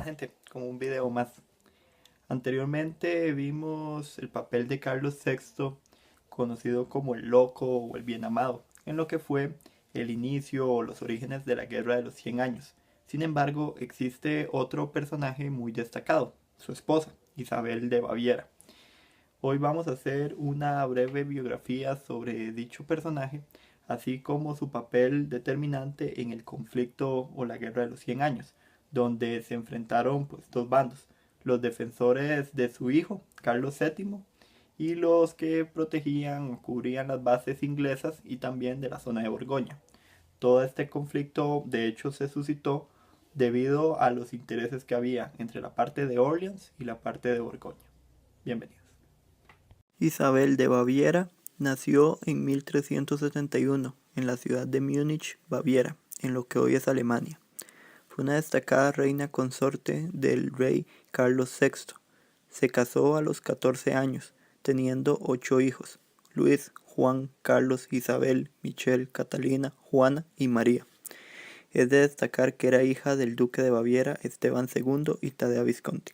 gente, con un video más. Anteriormente vimos el papel de Carlos VI, conocido como el Loco o el Bien Amado, en lo que fue el inicio o los orígenes de la Guerra de los 100 años. Sin embargo, existe otro personaje muy destacado, su esposa, Isabel de Baviera. Hoy vamos a hacer una breve biografía sobre dicho personaje, así como su papel determinante en el conflicto o la guerra de los 100 años, donde se enfrentaron pues dos bandos, los defensores de su hijo, Carlos VII, y los que protegían o cubrían las bases inglesas y también de la zona de Borgoña. Todo este conflicto de hecho se suscitó debido a los intereses que había entre la parte de Orleans y la parte de Borgoña. Bienvenidos. Isabel de Baviera nació en 1371 en la ciudad de Múnich, Baviera, en lo que hoy es Alemania. Fue una destacada reina consorte del rey Carlos VI. Se casó a los 14 años, teniendo 8 hijos: Luis, Juan, Carlos, Isabel, Michelle, Catalina, Juana y María. Es de destacar que era hija del duque de Baviera Esteban II y Tadea Visconti.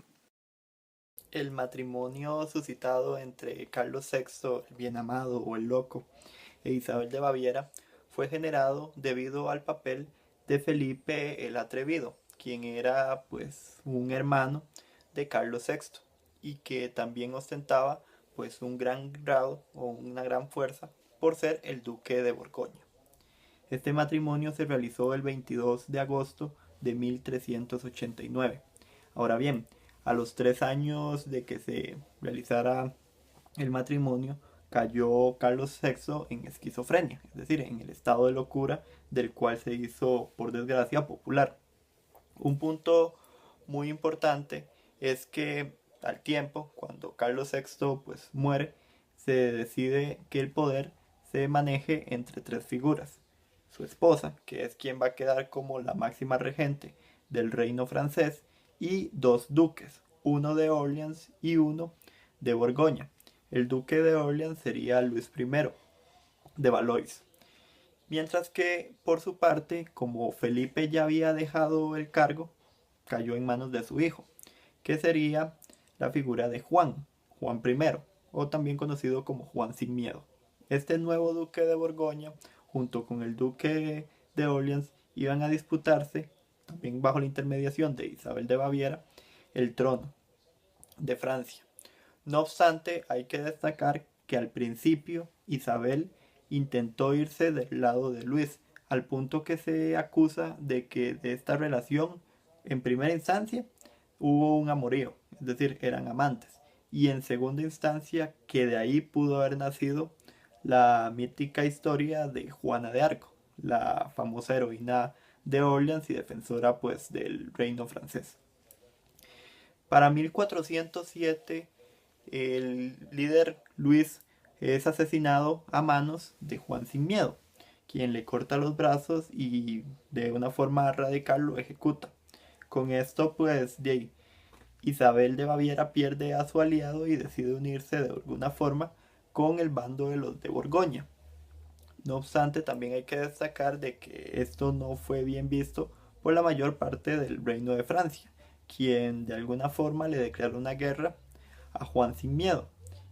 El matrimonio suscitado entre Carlos VI, el Bien Amado o el Loco, e Isabel de Baviera fue generado debido al papel de Felipe el Atrevido, quien era pues un hermano de Carlos VI y que también ostentaba pues un gran grado o una gran fuerza por ser el duque de Borgoña. Este matrimonio se realizó el 22 de agosto de 1389. Ahora bien, a los 3 años de que se realizara el matrimonio, cayó Carlos VI en esquizofrenia, es decir, en el estado de locura del cual se hizo, por desgracia, popular. Un punto muy importante es que al tiempo, cuando Carlos VI pues muere, se decide que el poder se maneje entre tres figuras: su esposa, que es quien va a quedar como la máxima regente del reino francés, y dos duques, uno de Orleans y uno de Borgoña. El duque de Orleans sería Luis I de Valois. Mientras que, por su parte, como Felipe ya había dejado el cargo, cayó en manos de su hijo, que sería la figura de Juan, Juan I, o también conocido como Juan sin Miedo. Este nuevo duque de Borgoña, junto con el duque de Orleans, iban a disputarse, también bajo la intermediación de Isabel de Baviera, el trono de Francia. No obstante, hay que destacar que al principio Isabel intentó irse del lado de Luis, al punto que se acusa de que de esta relación, en primera instancia, hubo un amorío, es decir, eran amantes, y en segunda instancia que de ahí pudo haber nacido la mítica historia de Juana de Arco, la famosa heroína de Orleans y defensora pues del reino francés. Para 1407 el líder Luis es asesinado a manos de Juan sin Miedo, quien le corta los brazos y de una forma radical lo ejecuta. Con esto pues Isabel de Baviera pierde a su aliado y decide unirse de alguna forma con el bando de los de Borgoña. No obstante, también hay que destacar de que esto no fue bien visto por la mayor parte del reino de Francia, quien de alguna forma le declaró una guerra a Juan sin Miedo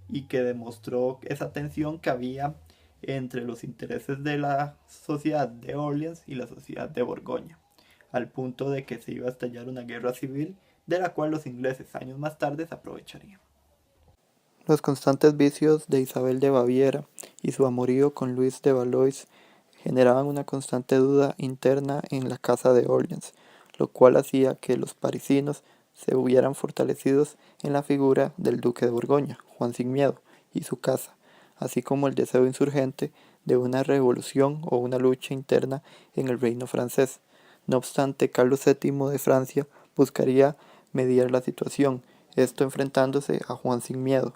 y que demostró esa tensión que había entre los intereses de la sociedad de Orleans y la sociedad de Borgoña, al punto de que se iba a estallar una guerra civil de la cual los ingleses años más tarde se aprovecharían. Los constantes vicios de Isabel de Baviera y su amorío con Luis de Valois generaban una constante duda interna en la casa de Orleans, lo cual hacía que los parisinos se hubieran fortalecidos en la figura del duque de Borgoña, Juan sin Miedo, y su casa, así como el deseo insurgente de una revolución o una lucha interna en el reino francés. No obstante, Carlos VII de Francia buscaría mediar la situación, esto enfrentándose a Juan sin Miedo,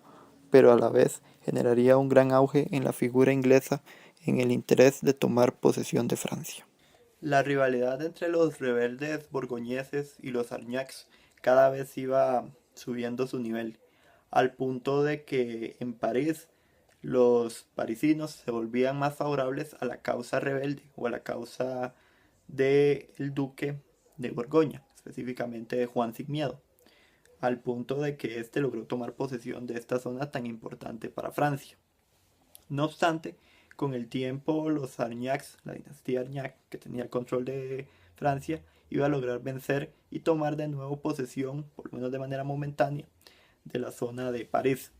pero a la vez generaría un gran auge en la figura inglesa en el interés de tomar posesión de Francia. La rivalidad entre los rebeldes borgoñeses y los Armagnacs cada vez iba subiendo su nivel, al punto de que en París los parisinos se volvían más favorables a la causa rebelde o a la causa del duque de Borgoña, específicamente de Juan Sin Miedo, al punto de que éste logró tomar posesión de esta zona tan importante para Francia. No obstante, con el tiempo los Arñacs, la dinastía Arñac, que tenía el control de Francia, iba a lograr vencer y tomar de nuevo posesión, por lo menos de manera momentánea, de la zona de París.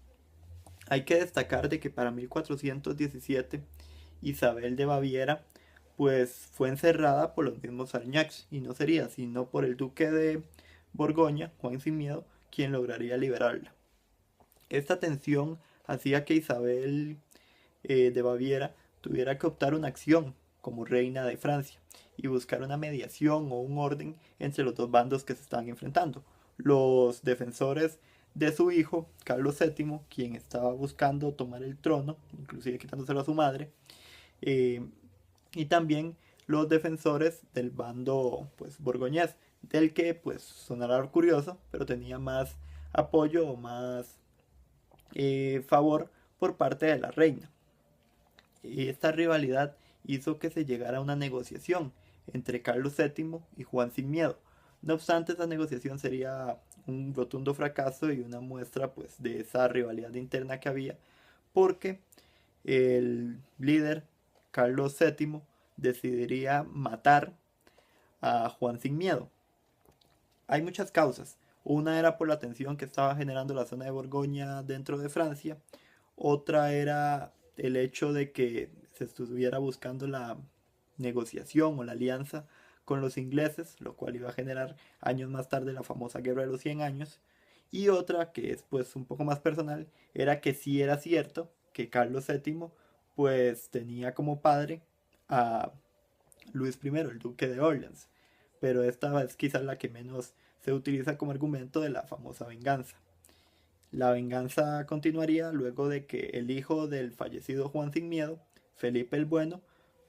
Hay que destacar de que para 1417 Isabel de Baviera pues fue encerrada por los mismos Arñacs y no sería sino por el duque de Borgoña, Juan Sin Miedo, quien lograría liberarla. Esta tensión hacía que Isabel de Baviera tuviera que optar una acción como reina de Francia y buscar una mediación o un orden entre los dos bandos que se estaban enfrentando. Los defensores de su hijo, Carlos VII, quien estaba buscando tomar el trono, inclusive quitándoselo a su madre, eh, y también los defensores del bando pues borgoñés, del que pues sonará curioso, pero tenía más apoyo o más favor por parte de la reina. Y esta rivalidad hizo que se llegara a una negociación entre Carlos VII y Juan Sin Miedo. No obstante, esa negociación sería un rotundo fracaso y una muestra pues de esa rivalidad interna que había, porque el líder Carlos VII decidiría matar a Juan Sin Miedo. Hay muchas causas. Una era por la tensión que estaba generando la zona de Borgoña dentro de Francia. Otra era el hecho de que se estuviera buscando la negociación o la alianza con los ingleses, lo cual iba a generar años más tarde la famosa Guerra de los 100 años. Y otra, que es pues un poco más personal, era que sí era cierto que Carlos VII pues tenía como padre a Luis I, el duque de Orleans, pero esta es quizás la que menos se utiliza como argumento de la famosa venganza. La venganza continuaría luego de que el hijo del fallecido Juan Sin Miedo, Felipe el Bueno,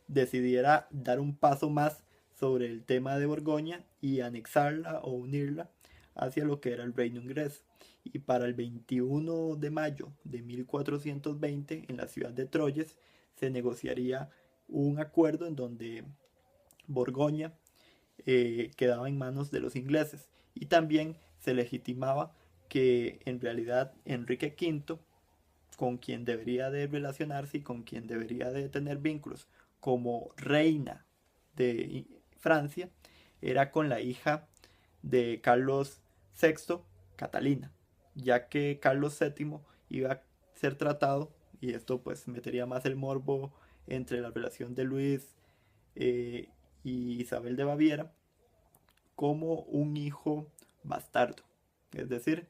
decidiera dar un paso más sobre el tema de Borgoña y anexarla o unirla hacia lo que era el reino inglés. Y para el 21 de mayo de 1420, en la ciudad de Troyes, se negociaría un acuerdo en donde Borgoña quedaba en manos de los ingleses y también se legitimaba que en realidad Enrique V, con quien debería de relacionarse y con quien debería de tener vínculos como reina de Francia, era con la hija de Carlos VI, Catalina, ya que Carlos VII iba a ser tratado, y esto pues metería más el morbo entre la relación de Luis eh, y Isabel de Baviera, como un hijo bastardo. Es decir,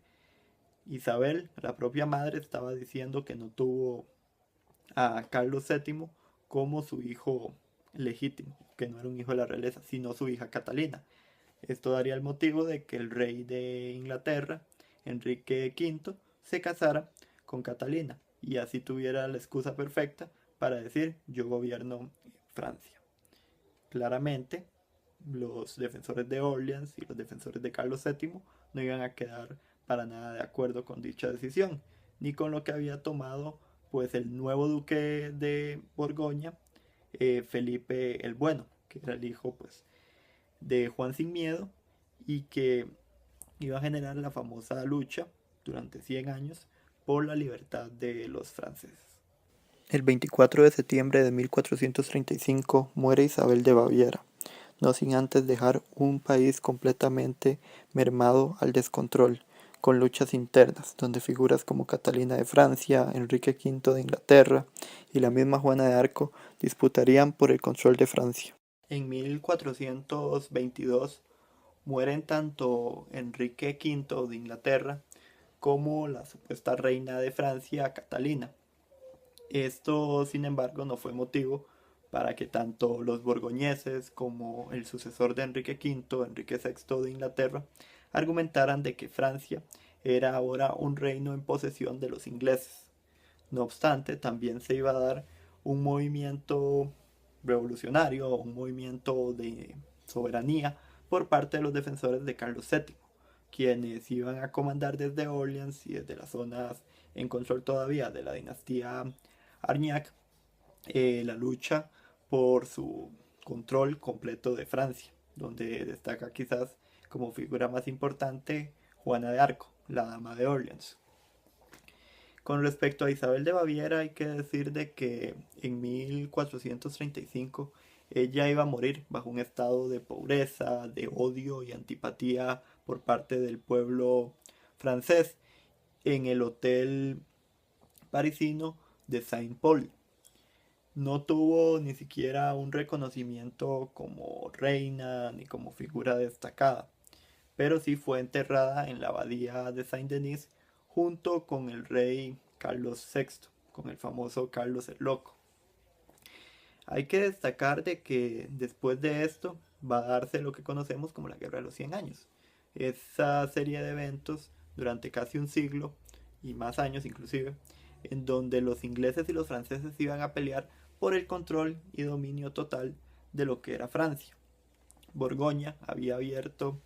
Isabel, la propia madre, estaba diciendo que no tuvo a Carlos VII como su hijo legítimo, que no era un hijo de la realeza, sino su hija Catalina. Esto daría el motivo de que el rey de Inglaterra, Enrique V, se casara con Catalina y así tuviera la excusa perfecta para decir yo gobierno Francia. Claramente, los defensores de Orleans y los defensores de Carlos VII no iban a quedar para nada de acuerdo con dicha decisión, ni con lo que había tomado pues el nuevo duque de Borgoña, Felipe el Bueno, que era el hijo pues de Juan Sin Miedo y que iba a generar la famosa lucha durante 100 años por la libertad de los franceses. El 24 de septiembre de 1435 muere Isabel de Baviera, no sin antes dejar un país completamente mermado al descontrol, con luchas internas, donde figuras como Catalina de Francia, Enrique V de Inglaterra y la misma Juana de Arco disputarían por el control de Francia. En 1422 mueren tanto Enrique V de Inglaterra como la supuesta reina de Francia, Catalina. Esto, sin embargo, no fue motivo para que tanto los borgoñeses como el sucesor de Enrique V, Enrique VI de Inglaterra, argumentaran de que Francia era ahora un reino en posesión de los ingleses. No obstante, también se iba a dar un movimiento revolucionario, un movimiento de soberanía por parte de los defensores de Carlos VII, quienes iban a comandar desde Orleans y desde las zonas en control todavía de la dinastía Arñac, la lucha por su control completo de Francia, donde destaca quizás como figura más importante Juana de Arco, la dama de Orleans. Con respecto a Isabel de Baviera hay que decir de que en 1435 ella iba a morir bajo un estado de pobreza, de odio y antipatía por parte del pueblo francés en el hotel parisino de Saint-Paul. No tuvo ni siquiera un reconocimiento como reina ni como figura destacada, pero sí fue enterrada en la abadía de Saint-Denis junto con el rey Carlos VI, con el famoso Carlos el Loco. Hay que destacar de que después de esto va a darse lo que conocemos como la Guerra de los 100 años. Esa serie de eventos durante casi un siglo y más años inclusive, en donde los ingleses y los franceses iban a pelear por el control y dominio total de lo que era Francia. Borgoña había abierto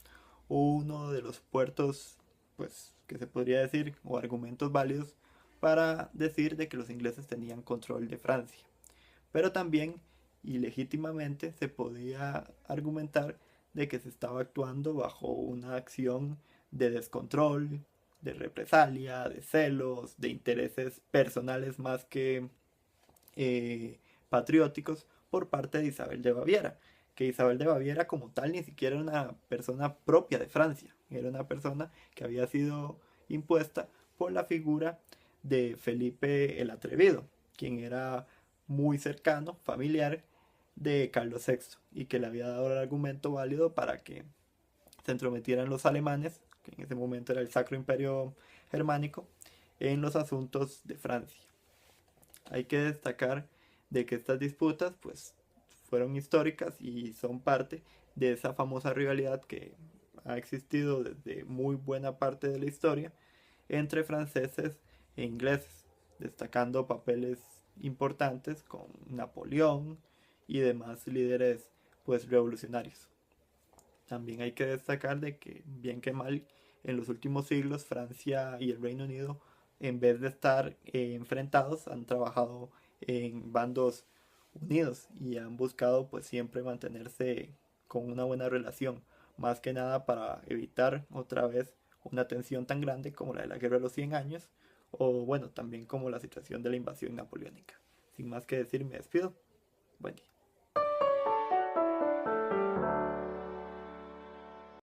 uno de los puertos, pues, que se podría decir, o argumentos válidos para decir de que los ingleses tenían control de Francia. Pero también, y legítimamente, se podía argumentar de que se estaba actuando bajo una acción de descontrol, de represalia, de celos, de intereses personales más que patrióticos por parte de Isabel de Baviera, que Isabel de Baviera como tal ni siquiera era una persona propia de Francia, era una persona que había sido impuesta por la figura de Felipe el Atrevido, quien era muy cercano, familiar de Carlos VI y que le había dado el argumento válido para que se entrometieran los alemanes, que en ese momento era el Sacro Imperio Germánico, en los asuntos de Francia. Hay que destacar de que estas disputas pues fueron históricas y son parte de esa famosa rivalidad que ha existido desde muy buena parte de la historia entre franceses e ingleses, destacando papeles importantes con Napoleón y demás líderes pues revolucionarios. También hay que destacar de que bien que mal en los últimos siglos Francia y el Reino Unido en vez de estar enfrentados han trabajado en bandos unidos y han buscado pues siempre mantenerse con una buena relación, más que nada para evitar otra vez una tensión tan grande como la de la Guerra de los 100 años o bueno, también como la situación de la invasión napoleónica. Sin más que decir, me despido. Buen día.